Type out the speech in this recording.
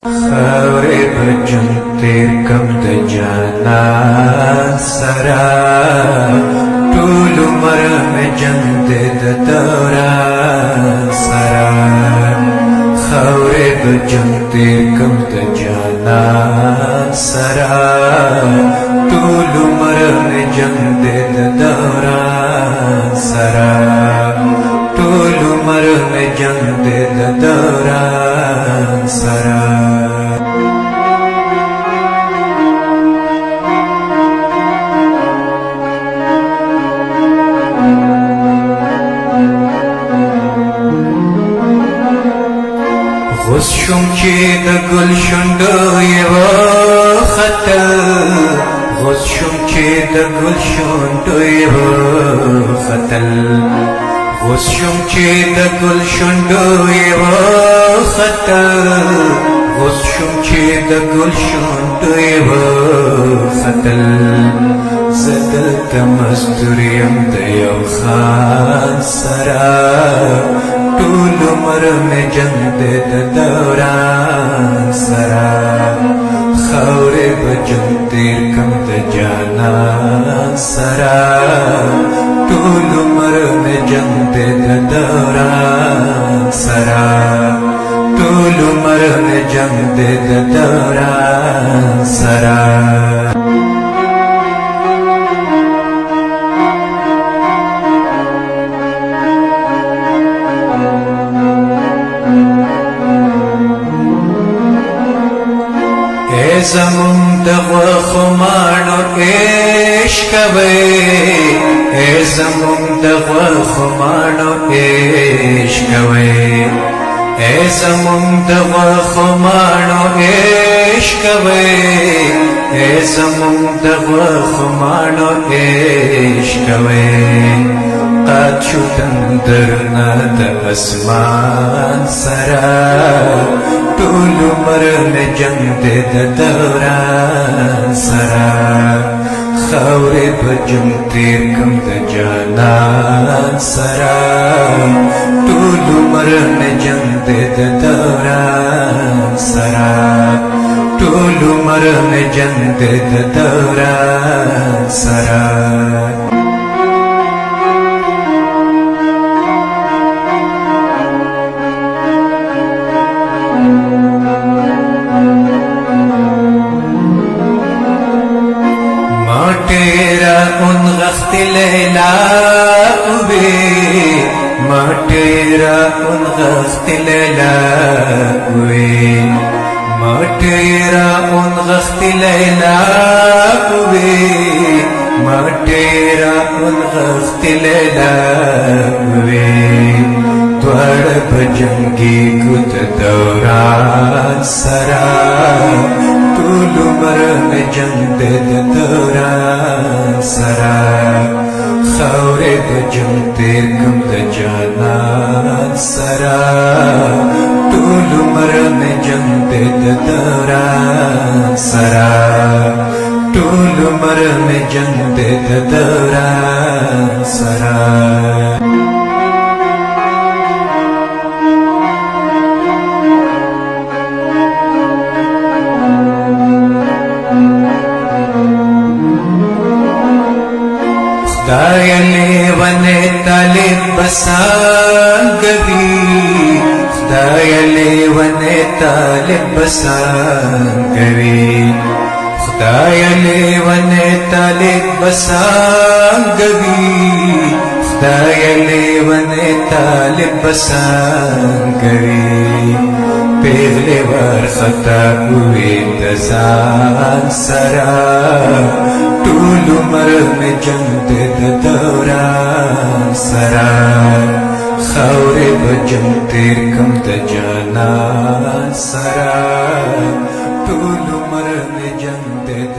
خاورې بجم تیر کم د جانان سره ټول عمر مې جنګ دی د دوران سره خاورې بجم تیر کم د جانان سره ټول عمر مې جنګ دی د دوران سره ټول عمر مې جنګ دی د دوران سره غوث شوم چې د ګل شونډو یې وختل غوث شوم چې د ګل شونډو یې وختل غوث شوم چې د ګل شونډو یې وختل غوث شوم چې د ګل شونډو یې وختل زه دلته مزدور یم د یو خان سره ټول عمر مې جنګ دی د دوران سره خاورې به جنګ تیر کم د جانان سره ټول عمر مې جنګ دی د دوران سره ټول عمر مې جنګ دی د دوران سره زمون د غوښو ماڼو عشق کوي زمون د غوښو ماڼو عشق کوي زمون د غوښو ماڼو عشق کوي زمون د غوښو ماڼو عشق کوي قد شو تندرنا د اسمان سره ټول عمر مې جنګ دی د دوران سره خاورې به جنګ تیر کم د جانان سره ټول عمر مې جنګ دی د دوران سره ټول عمر مې جنګ دی د دوران سره تیرا ان غخت لیلا ہوئے تیرا ان غخت لیلا ہوئے تیرا ان غخت لیلا ہوئے تیرا ان غخت لیلا ہوئے دوڑ بجنگی کد دوران سرا ټول عمر مې جنګ دی د دوران سره خاورې به جنګ تیر کم د جانان سره ټول عمر مې جنګ دی د دوران سره ټول عمر مې جنګ دی د دوران سره خدای لیوانه طالب بسانگوی خدای لیوانه طالب بسانگوی خدای لیوانه طالب بسانگوی خدای لیوانه طالب بسانگوی پیغلی ور خطا ہوئی دزان سرا ټول عمر مې جنګ دی د دوران سره خاورې به جنګ تیر کم د جانان سره ټول عمر مې جنګ دی د